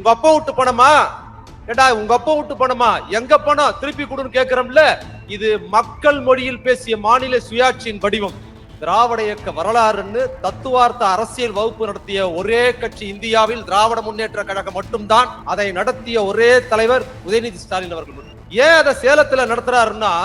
உங்க அப்பா விட்டு பணமா? ஏடா உங்க அப்பா விட்டு பணமா? எங்க பணம் திருப்பி கொடுன்னு கேட்கிறோம்ல. இது மக்கள் மொழியில் பேசிய மாநில சுயாட்சியின் வடிவம். திராவிட இயக்க வரலாறுன்னு தத்துவார்த்த அரசியல் வகுப்பு நடத்திய ஒரே கட்சி இந்தியாவில் திராவிட முன்னேற்ற கழகம் மட்டும்தான். அதை நடத்திய ஒரே தலைவர் உதயநிதி ஸ்டாலின் அவர்கள். ஏன் அதை சேலத்துல நடத்துறாருன்னா,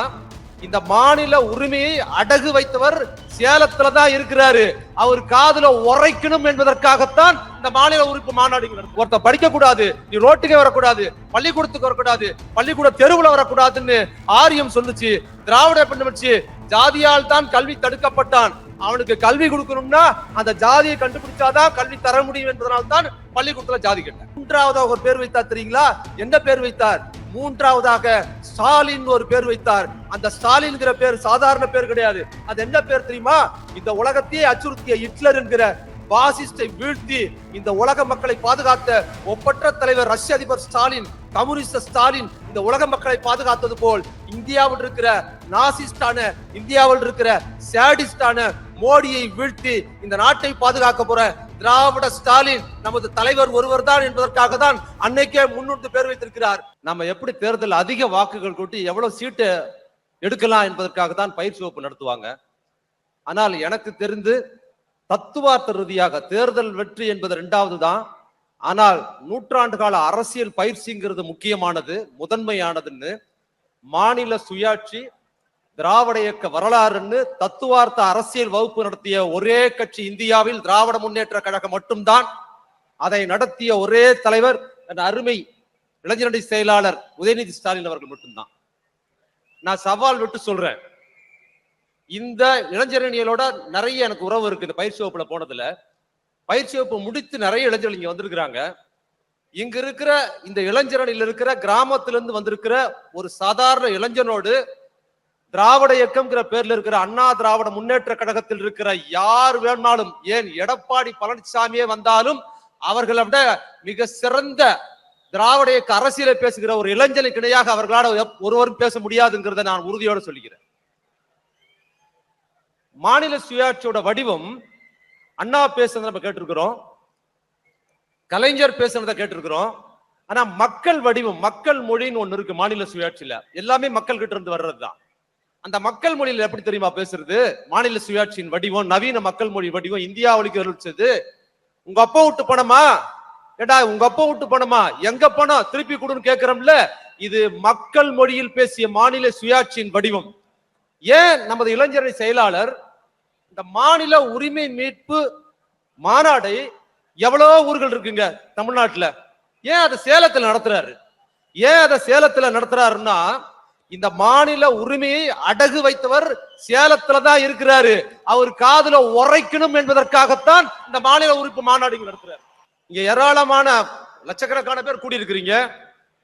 இந்த மாநில உரிமையை அடகு வைத்தவர் சேலத்துல தான் இருக்கிறாரு. அவர் காதுல உரைக்கணும் என்பதற்காகத்தான் இந்த மாநில உறுப்பு மாநாடு. ஒருத்தர் படிக்க கூடாது, நீ ரோட்டுக்கே வரக்கூடாது, பள்ளிக்கூடத்துக்கு வரக்கூடாது, பள்ளிக்கூட தெருவுல வரக்கூடாதுன்னு ஆரியம் சொல்லுச்சு. திராவிட பண்ணி ஜாதியால் தான் கல்வி தடுக்கப்பட்டான். அவனுக்கு கல்வி கொடுக்கணும்னா அந்த ஜாதியை கண்டுபிடிச்சாதான் கல்வி தர முடியும் என்பதனால் தான் பள்ளிக்கூடத்துல ஜாதி கேட்டார். மூன்றாவதாக ஒரு பேர் வைத்தார் தெரியுங்களா? என்ன பேர் வைத்தார்? மூன்றாவதாக ஸ்டாலின் ஒரு பேர் வைத்தார். அந்த ஸ்டாலின்ங்கிற பேர் சாதாரண பேர் கிடையாது. அது என்ன பேர் தெரியுமா? இந்த உலகத்தையே அச்சுறுத்திய ஹிட்லர் என்கிற பாசிஸ்டை வீழ்த்தி இந்த உலக மக்களை பாதுகாத்த ஒப்பற்ற தலைவர் ரஷ்ய அதிபர் ஸ்டாலின், கம்யூனிஸ்ட் ஸ்டாலின் இந்த உலக மக்களை பாதுகாத்தது போல் இந்தியாவில் இருக்கிற நாசிஸ்டான, இந்தியாவில் இருக்கிற சாடிஸ்டான மோடியை வீழ்த்தி இந்த நாட்டை பாதுகாக்க போற திராவிட ஸ்டாலின் நமது தலைவர் ஒருவர் தான் என்பதற்காக தான் அன்னைக்கே முன்னிட்டு பேர் வைத்திருக்கிறார். நம்ம எப்படி தேர்தல் அதிக வாக்குகள் கூட்டி எவ்வளவு சீட்டு எடுக்கலாம் என்பதற்காக தான் பயிற்சி வகுப்பு நடத்துவாங்க. ஆனால் எனக்கு தெரிந்து தத்துவார்த்த ரீதியாக தேர்தல் வெற்றி என்பது இரண்டாவது தான். ஆனால் நூற்றாண்டு கால அரசியல் பயிற்சிங்கிறது முக்கியமானது, முதன்மையானதுன்னு மாநில சுயாட்சி திராவிட இயக்க வரலாறுன்னு தத்துவார்த்த அரசியல் வகுப்பு நடத்திய ஒரே கட்சி இந்தியாவில் திராவிட முன்னேற்ற கழகம் மட்டும்தான். அதை நடத்திய ஒரே தலைவர் என் அருமை இளைஞரணி செயலாளர் உதயநிதி ஸ்டாலின் அவர்கள் மட்டும்தான். நான் சவால் விட்டு சொல்றேன், இந்த இளைஞரணிகளோட நிறைய எனக்கு உறவு இருக்கு. இந்த பயிற்சி வகுப்புல போனதுல பயிற்சி வகுப்பு முடித்து நிறைய இளைஞர்கள் இங்க வந்திருக்கிறாங்க. இங்க இருக்கிற இந்த இளைஞரணியில் இருக்கிற கிராமத்திலிருந்து வந்திருக்கிற ஒரு சாதாரண இளைஞனோடு திராவிட இயக்கம்ங்கிற பேர்ல இருக்கிற அண்ணா திராவிட முன்னேற்ற கழகத்தில் இருக்கிற யார் வேணாலும், ஏன் எடப்பாடி பழனிசாமியே வந்தாலும் அவர்களை விட மிக சிறந்த திராவிட இயக்க அரசியலை பேசுகிற ஒரு இளைஞனுக்கு இணையாக அவர்களால் ஒருவரும் பேச முடியாதுங்கிறத நான் உறுதியோடு சொல்லிக்கிறேன். மாநில சுயாட்சியோட வடிவம் அண்ணா பேசுறதை நம்ம கேட்டிருக்கிறோம், கலைஞர் பேசுறதை கேட்டிருக்கிறோம். ஆனா மக்கள் வடிவம், மக்கள் மொழின்னு ஒண்ணு இருக்கு மாநில சுயாட்சியில. எல்லாமே மக்கள் கிட்ட இருந்து வர்றதுதான். அந்த மக்கள் மொழியில எப்படி தெரியுமா பேசுறது? மாநில சுயாட்சியின் வடிவம், நவீன மக்கள் மொழி வடிவம் இந்தியாவுக்கு அறிவிச்சது. உங்க அப்பா விட்டு பணமா? ஏடா உங்க அப்பா விட்டு பணமா? எங்க பணம் திருப்பி கொடுன்னு கேட்கிறோம்ல. இது மக்கள் மொழியில் பேசிய மாநில சுயாட்சியின் வடிவம். ஏன் நமது இளைஞரணி செயலாளர் இந்த மாநில உரிமை மீட்பு மாநாடை எவ்வளவு ஊர்கள் இருக்குங்க தமிழ்நாட்டுல, ஏன் அதை சேலத்துல நடத்துறாரு? ஏன் அதை சேலத்துல நடத்துறாருன்னா, இந்த மாநில உரிமையை அடகு வைத்தவர் சேலத்துலதான் இருக்கிறாரு. அவர் காதுல உரைக்கணும் என்பதற்காகத்தான் இந்த மாநில உறுப்பு மாநாடு நடத்துறாரு. இங்க ஏராளமான லட்சக்கணக்கான பேர் கூடியிருக்கிறீங்க.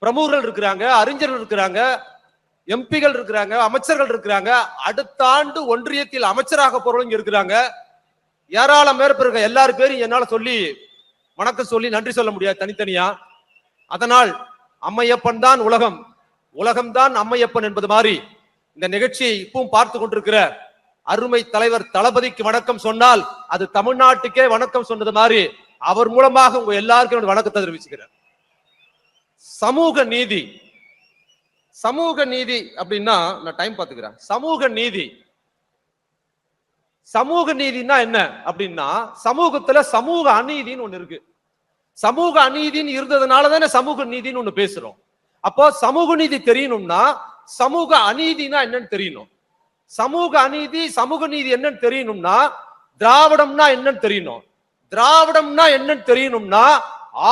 பிரமுகர்கள் இருக்கிறாங்க, அறிஞர்கள் இருக்கிறாங்க, எம்பிகள் இருக்கிறாங்க, அமைச்சர்கள் இருக்கிறாங்க. அடுத்த ஆண்டு ஒன்றியத்தில் அமைச்சராக போறவங்க இருக்கிறாங்க. ஏராளம் பேர் இருக்க. எல்லாரும் பேரும் என்னால சொல்லி வணக்கம் சொல்லி நன்றி சொல்ல முடியாது தனித்தனியா. அதனால் அம்மையப்பன் தான் உலகம், உலகம்தான் அம்மையப்பன் என்பது மாதிரி இந்த நிகழ்ச்சியை இப்பவும் பார்த்து கொண்டிருக்கிற அருமை தலைவர் தளபதிக்கு வணக்கம் சொன்னால் அது தமிழ்நாட்டுக்கே வணக்கம் சொன்னது மாதிரி அவர் மூலமாக உங்க எல்லாருக்கும் வணக்கத்தை தெரிவிச்சுக்கிறேன். சமூக நீதி, சமூக நீதி அப்படின்னா நான் டைம் பார்த்துக்கிறேன். சமூக நீதி, சமூக நீதினா என்ன அப்படின்னா, சமூகத்துல சமூக அநீதின்னு ஒண்ணு இருக்கு. சமூக அநீதின்னு இருந்ததுனாலதானே சமூக நீதினு ஒண்ணு பேசுறோம். அப்போ சமூக நீதி தெரியணும்னா சமூக அநீதினா என்னன்னு தெரியணும். சமூக அநீதி சமூக நீதி என்னன்னு தெரியணும்னா திராவிடம்னா என்னன்னு தெரியணும். திராவிடம்னா என்னன்னு தெரியணும்னா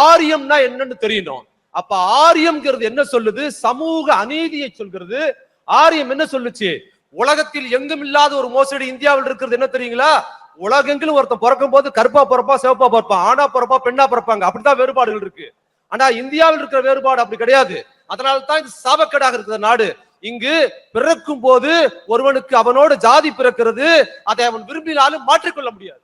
ஆரியம்னா என்னன்னு தெரியணும். அப்ப ஆரியம்ங்கிறது என்ன சொல்லுது? சமூக அநீதியை சொல்கிறது. ஆரியம் என்ன சொல்லுச்சு? உலகத்தில் எங்கும் இல்லாத ஒரு மோசடி இந்தியாவில் இருக்கிறது என்ன தெரியுங்களா? உலகெங்கிலும் ஒருத்தன் பிறக்கும் போது கருப்பா பிறப்பா சிவப்பா பிறப்பான், ஆணா பிறப்பா பெண்ணா பிறப்பாங்க. அப்படித்தான் வேறுபாடுகள் இருக்கு. ஆனா இந்தியாவில் இருக்கிற வேறுபாடு அப்படி கிடையாது. அதனால்தான் இது சாபக்கேடாக இருக்கிற நாடு. இங்கு பிறக்கும் போது ஒருவனுக்கு அவனோடு ஜாதி பிறக்கிறது, அதை அவன் விரும்பினாலும் மாற்றிக்கொள்ள முடியாது.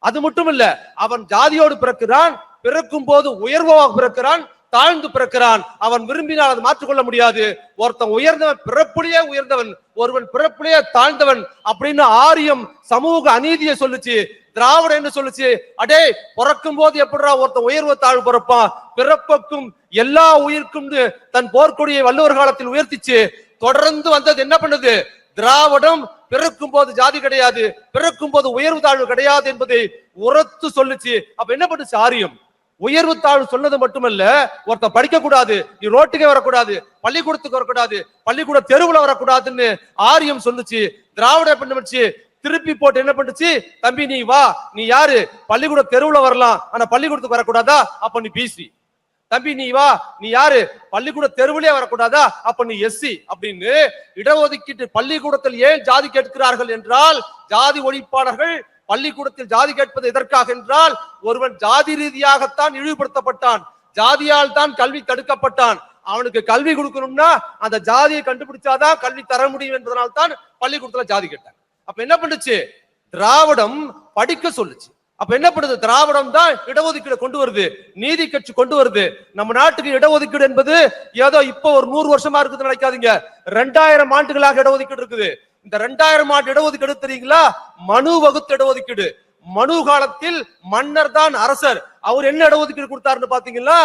அது மட்டும் இல்ல, அவன் ஜாதியோடு பிறக்கிறான், பிறக்கும் போது உயர்வாக பிறக்கிறான், தாழ்ந்து பிறக்கிறான், அவன் விரும்பினால் அதை மாற்றிக்கொள்ள முடியாது. ஒருத்தன் உயர்ந்தவன் பிறப்புலேயே உயர்ந்தவன், ஒருவன் பிறப்புலேயே தாழ்ந்தவன் அப்படின்னு ஆரியம் சமூக அநீதியை சொல்லுச்சு. திராவிடம் என்ன சொல்லுச்சு? அடே, பிறக்கும் போது எப்படிடா ஒருத்த உயர்வு தாழ்வு பிறப்பான், பிறப்புக்கும் எல்லா உயிர்க்கும் தன் போர்க்கொடியை வள்ளுவர் காலத்தில் உயர்த்திச்சு. தொடர்ந்து வந்தது என்ன பண்ணுது? திராவிடம் பிறக்கும் போது ஜாதி கிடையாது, பிறக்கும் போது உயர்வு தாழ்வு கிடையாது என்பதை உரத்து சொல்லுச்சு. அப்ப என்ன பண்ணுச்சு ஆரியம்? உயர்வு தாழ்வு சொன்னது மட்டுமல்ல, ஒருத்த படிக்க கூடாது, நீ ரோட்டுக்கே வரக்கூடாது, பள்ளிக்கூடத்துக்கு வரக்கூடாது, பள்ளிக்கூட தெருவுல வரக்கூடாதுன்னு ஆரியம் சொல்லுச்சு. திராவிட பண்ணுச்சு திருப்பி போட்டு என்ன பண்ணுச்சு? தம்பி நீ வா, நீ யாரு? பள்ளிக்கூட தெருவுல வரலாம், ஆனா பள்ளிக்கூடத்துக்கு வரக்கூடாதா? அப்ப நீ பிசி. தம்பி நீ வா, நீ யாரு? பள்ளிக்கூட தெருவிலே வரக்கூடாதா? அப்ப நீ எஸ்சி அப்படின்னு இடஒதுக்கீட்டு பள்ளிக்கூடத்தில் ஏன் ஜாதி கேட்கிறார்கள் என்றால், ஜாதி ஒழிப்பாளர்கள் பள்ளிக்கூடத்தில் ஜாதி கேட்பது எதற்காக என்றால், ஒருவன் ஜாதி ரீதியாகத்தான் இழிவுபடுத்தப்பட்டான், ஜாதியால் தான் கல்வி தடுக்கப்பட்டான். அவனுக்கு கல்வி கொடுக்கணும்னா அந்த ஜாதியை கண்டுபிடிச்சாதான் கல்வி தர முடியும் என்பதனால் தான் பள்ளிக்கூடத்துல ஜாதி கேட்டாங்க. அப்ப என்ன பண்ணுச்சு? திராவிடம் படிக்க சொல்லுச்சு. அப்ப என்ன பண்ணுது? திராவிடம் தான் இடஒதுக்கீடு கொண்டு வருது, நீதி கட்சி கொண்டு வருது. நம்ம நாட்டுக்கு இடஒதுக்கீடு என்பது ஏதோ இப்ப ஒரு 100 வருஷமா இருக்குதுன்னு நினைக்காதீங்க. 2000 ஆண்டுகளாக இடஒதுக்கீடு இருக்குது. இந்த 2000 ஆண்டு இடஒதுக்கீடு தெரியுங்களா? மனு வகுத்த இடஒதுக்கீடு. மனு காலத்தில் மன்னர் தான் அரசர். அவர் என்ன இடஒதுக்கீடு கொடுத்தாருன்னு பாத்தீங்கன்னா,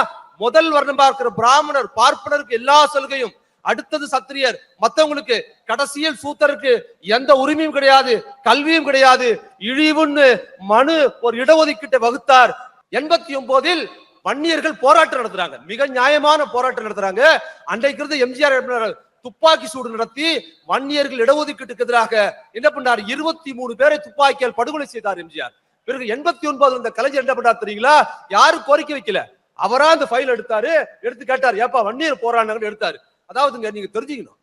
முதல் வர்ணம் பார்க்கிற பிராமணர் பார்ப்பனருக்கு எல்லா சலுகையும், அடுத்தது சத்திரியர், மத்தவங்களுக்கு கடைசியில் சூத்தருக்கு எந்த உரிமையும் கிடையாது, கல்வியும் கிடையாது, இழிவுன்னு மனு ஒரு இடஒதுக்கீட்டை வகுத்தார். 89இல் வன்னியர்கள் போராட்டம் நடத்துறாங்க, மிக நியாயமான போராட்டம் நடத்துறாங்க. அன்றைக்கு இருந்த எம்ஜிஆர் துப்பாக்கி சூடு நடத்தி வன்னியர்கள் இடஒதுக்கீட்டுக்கு எதிராக என்ன பண்ணார்? 23 பேரை துப்பாக்கியால் படுகொலை செய்தார் எம்ஜிஆர். பிறகு 89 இந்த கலைஞர் என்ன பண்ணார் தெரியுங்களா? யாரும் கோரிக்கை வைக்கல, அவரா அந்த ஃபைல் எடுத்தாரு, எடுத்து கேட்டார், ஏப்பா வன்னியர் போராடினாங்கன்னு எடுத்தாரு. அதாவதுங்க, நீங்க தெரிஞ்சுக்கணும்,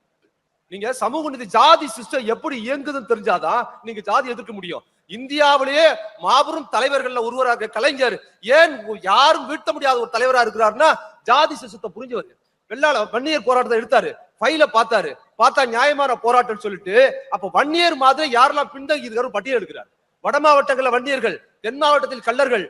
நீங்க சமூக நீதி ஜாதி சிஸ்டம் எப்படி இயங்குதுன்னு தெரிஞ்சாதான் நீங்க ஜாதி எதிர்க்க முடியும். இந்தியாவிலேயே மாபெரும் தலைவர்கள்ல ஒருவராக கலைஞர் ஏன் யாரும் வீழ்த்த முடியாத ஒரு தலைவரா இருக்கிறாருன்னா, ஜாதி சிஸ்டத்தை புரிஞ்சவர். வெள்ளாள வன்னியர் போராட்டத்தை எடுத்தாரு, ஃபைல பார்த்தாரு, பார்த்தா நியாயமான போராட்டம் சொல்லிட்டு, அப்ப வன்னியர் மாதிரி யாரெல்லாம் பின்தங்கி இருக்காரு பட்டியல் எடுக்கிறார். வட மாவட்டங்கள்ல வன்னியர்கள், தென் மாவட்டத்தில் கள்ளர்கள்,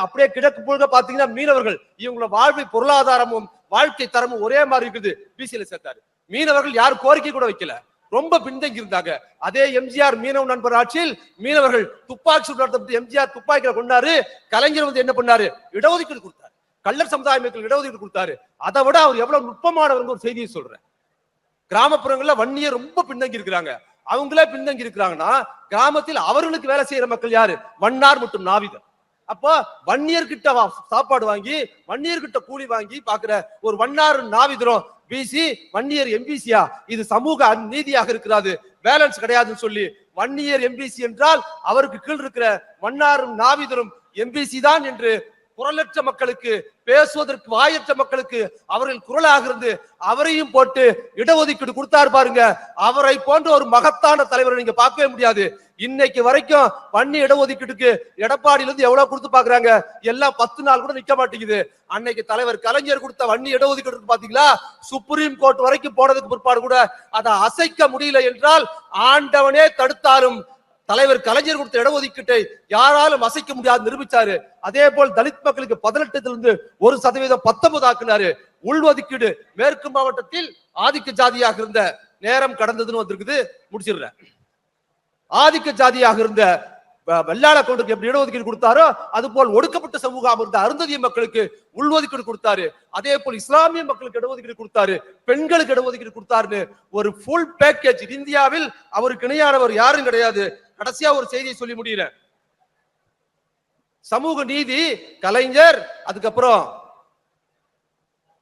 அப்படியே கிழக்கு முழுக்க பாத்தீங்கன்னா மீனவர்கள். இவங்களோட வாழ்வை பொருளாதாரமும் வாழ்க்கை தரமும் ஒரே மாதிரி இருக்குது. பிசியில சேர்த்தாரு. மீனவர்கள் யாரும் கோரிக்கை கூட வைக்கல, ரொம்ப பின்தங்கி இருந்தாங்க. அதே எம்ஜிஆர் மீனவ நண்பர் ஆட்சியில் மீனவர்கள் துப்பாக்கி சூடு நடத்த எம்ஜிஆர் துப்பாக்கில கொண்டாரு. கலைஞர் வந்து என்ன பண்ணாரு? இடஒதுக்கீடு கொடுத்தாரு. கள்ளர் சமுதாய மக்கள் இடஒதுக்கீடு கொடுத்தாரு. அதை விட அவர் எவ்வளவு நுட்பமானவங்க ஒரு செய்தியை சொல்றேன். கிராமப்புறங்கள்ல வன்னியர் ரொம்ப பின்தங்கி இருக்கிறாங்க. அவங்களே பின்தங்கி இருக்கிறாங்கன்னா, கிராமத்தில் அவர்களுக்கு வேலை செய்யற மக்கள் யாரு? வண்ணார் மற்றும் நாவிதர். அப்போ வன்னியர்கிட்ட சாப்பாடு வாங்கி, வன்னியர்கிட்ட கூலி வாங்கி பாக்குற ஒரு வண்ணார் நாவிதரும் பிசி, வன்னியர் எம்பிசியா? இது சமூக நீதியாக இருக்கிறது, பேலன்ஸ் கிடையாதுன்னு சொல்லி வன்னியர் எம்பிசி என்றால் அவருக்கு கீழ் இருக்கிற வண்ணாரும் நாவிதரும் எம்பிசி தான் என்று குரலற்ற மக்களுக்கு, பேசுவதற்கு வாயற்ற மக்களுக்கு அவர்கள் குரலாக இருந்து அவரையும் போட்டு இடஒதுக்கீடு கொடுத்தாரு பாருங்க. அவரை போன்ற ஒரு மகத்தான தலைவரை நீங்க பார்க்கவே முடியாது. இன்னைக்கு வரைக்கும் வன்னி இடஒதுக்கீட்டுக்கு எடப்பாடியில இருந்து எவ்வளவு கொடுத்து பாக்குறாங்க, எல்லாம் 10 நாள் கூட நிக்க மாட்டேங்குது. அன்னைக்கு தலைவர் கலைஞர் கொடுத்த வன்னி இடஒதுக்கீடு பாத்தீங்களா, சுப்ரீம் கோர்ட் வரைக்கும் போனதுக்கு பிற்பாடு கூட அதை அசைக்க முடியல என்றால், ஆண்டவனே தடுத்தாலும் தலைவர் கலைஞர் கொடுத்த இடஒதுக்கீட்டை யாராலும் அசைக்க முடியாது நிரூபிச்சாரு. அதே போல் தலித் மக்களுக்கு 18% 1% 19 ஆக்குனாரு. உள்ஒதுக்கீடு மேற்கு மாவட்டத்தில் ஆதிக்க ஜாதியாக இருந்த நேரம் கடந்ததுன்னு வந்திருக்குது, முடிச்சிடுறேன். ஆதிக்க ஜாதியாக இருந்த வெள்ளாள கவுண்டருக்கு எப்படி இடஒதுக்கீடு கொடுத்தாரோ, அது போல் ஒடுக்கப்பட்ட சமூகம் இருந்த அருந்ததிய மக்களுக்கு உள்ஒதுக்கீடு கொடுத்தாரு. அதே போல் இஸ்லாமிய மக்களுக்கு இடஒதுக்கீடு கொடுத்தாரு, பெண்களுக்கு இடஒதுக்கீடு கொடுத்தாருன்னு ஒரு ஃபுல் பேக்கேஜ். இந்தியாவில் அவருக்கு இணையானவர் யாரும் கிடையாது. கடைசியா ஒரு செய்தியை சொல்லி முடிகிறேன். சமூக நீதி கலைஞர், அதுக்கப்புறம்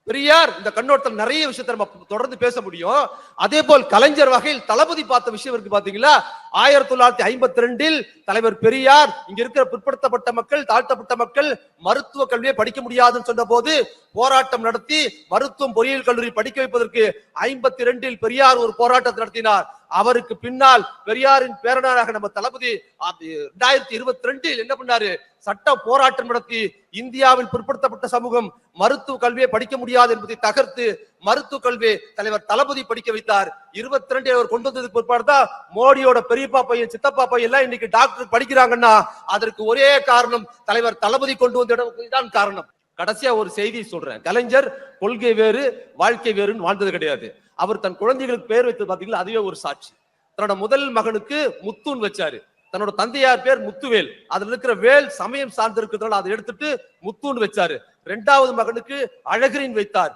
பெரியார், இந்த கண்ணோட்டத்தில் நிறைய விஷயத்தை நம்ம தொடர்ந்து பேச முடியும். அதே போல் கலைஞர் வகையில் தளபதி பார்த்த விஷயம் இருக்கு பாத்தீங்களா. 1952 தலைவர் பெரியார் இங்க இருக்கிற பிற்படுத்தப்பட்ட மக்கள், தாழ்த்தப்பட்ட மக்கள் மருத்துவ கல்வியை படிக்க முடியாதுன்னு சொன்ன போது போராட்டம் நடத்தி மருத்துவம் பொறியியல் கல்லூரி படிக்க வைப்பதற்கு 52 பெரியார் ஒரு போராட்டத்தை நடத்தினார். அவருக்கு பின்னால் பெரியாரின் பேரனாராக நம்ம தளபதி 2022 என்ன பண்ணாரு? சட்ட போராட்டம் நடத்தி இந்தியாவில் பிற்படுத்தப்பட்ட சமூகம் மருத்துவ கல்வியை படிக்க முடியாது என்பதை தகர்த்து மருத்துவ கல்வி தலைவர் தளபதி படிக்க வைத்தார். 22 அவர் கொண்டு வந்ததுக்கு பிற்பாடுதான் மோடியோட பெரியப்பா பையன், சித்தப்பா பையன் எல்லாம் இன்னைக்கு டாக்டர் படிக்கிறாங்கன்னா அதற்கு ஒரே காரணம் தலைவர் தளபதி கொண்டு வந்த காரணம். கடைசியா ஒரு செய்தி சொல்றேன். கலைஞர் கொள்கை வேறு வாழ்க்கை வேறுன்னு வாழ்ந்தது கிடையாது. அவர் தன் குழந்தைகளுக்கு பேர் வைத்து பாத்தீங்களா, அதுவே ஒரு சாட்சி. தன்னோட முதல் மகனுக்கு முத்துன்னு வச்சாரு. தன்னோட தந்தையார் பேர் முத்துவேல், அதுல இருக்கிற வேல் சமயம் சார்ந்து இருக்கிறதுனால அதை எடுத்துட்டு முத்துன்னு வச்சாரு. இரண்டாவது மகனுக்கு அழகிரின் வைத்தார்.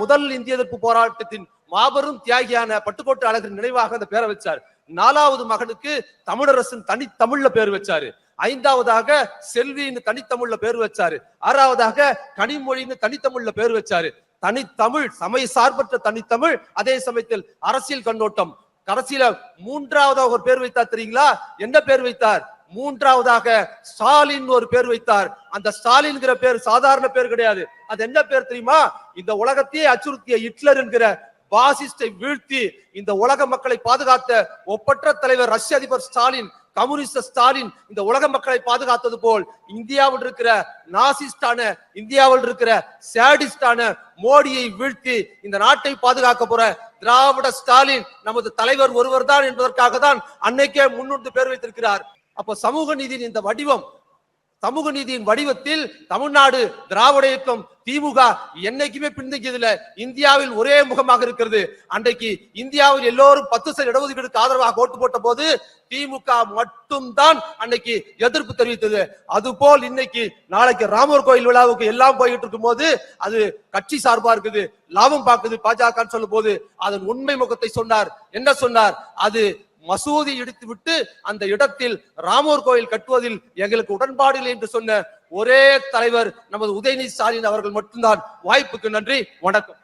முதல் இந்திய எதிர்ப்பு போராட்டத்தின் மாபெரும் தியாகியான பட்டுக்கோட்டை அழகிரின் நினைவாக அந்த பேரை வச்சார். நாலாவது மகனுக்கு தமிழரசன் தனித்தமிழ்ல பேர் வச்சாரு. ஐந்தாவதாக செல்வின்னு தனித்தமிழ்ல பேர் வச்சாரு. ஆறாவதாக கனிமொழின்னு தனித்தமிழ்ல பேர் வச்சாரு. தனித்தமிழ், சமய சார்பற்ற தனித்தமிழ், அதே சமயத்தில் அரசியல் கண்ணோட்டம். கடைசியில மூன்றாவதாக ஒரு பேர் வைத்தார் தெரியுங்களா? என்ன பேர் வைத்தார்? மூன்றாவதாக ஸ்டாலின் ஒரு பேர் வைத்தார். அந்த ஸ்டாலின்ங்கிற பேர் சாதாரண பேர் கிடையாது. அது என்ன பேர் தெரியுமா? இந்த உலகத்தையே அச்சுறுத்திய ஹிட்லர் என்கிற பாசிஸ்டை வீழ்த்தி இந்த உலக மக்களை பாதுகாத்த ஒப்பற்ற தலைவர் ரஷ்ய அதிபர் ஸ்டாலின், கம்யூனிஸ்ட் ஸ்டாலின் இந்த உலக மக்களை பாதுகாத்தது போல் இந்தியாவில் இருக்கிற நாசிஸ்டான, இந்தியாவில் இருக்கிற சாடிஸ்டான மோடியை வீழ்த்தி இந்த நாட்டை பாதுகாக்க போற திராவிட ஸ்டாலின் நமது தலைவர் ஒருவர் தான் என்பதற்காக தான் அன்னைக்கே முன்னின்று பேர் வைத்திருக்கிறார். அப்ப சமூக நீதியின் இந்த வடிவம், சமூக நீதியின் வடிவத்தில் தமிழ்நாடு திராவிட இயக்கம் திமுக என்னைக்குமே பின்தங்கியதில்ல. இந்தியாவில் ஒரே முகமாக இருக்கிறது. அன்றைக்கு இந்தியாவில் எல்லோரும் 10% இடஒதுக்கீடுக்கு ஆதரவாக ஓட்டு போட்ட போது திமுக மட்டும்தான் அன்னைக்கு எதிர்ப்பு தெரிவித்தது. அதுபோல் இன்னைக்கு நாளைக்கு ராமர் கோயில் விழாவுக்கு எல்லாம் போயிட்டு இருக்கும் போது அது கட்சி சார்பா இருக்குது, லாபம் பார்க்குது பாஜக சொல்லும் போது அதன் உண்மை முகத்தை சொன்னார். என்ன சொன்னார்? அது மசூதி இடித்து விட்டு அந்த இடத்தில் ராமர் கோயில் கட்டுவதில் எங்களுக்கு உடன்பாடு இல்லை என்று சொன்ன ஒரே தலைவர் நமது உதயநிதி ஸ்டாலின் அவர்கள் மட்டும்தான். வாய்ப்புக்கு நன்றி, வணக்கம்.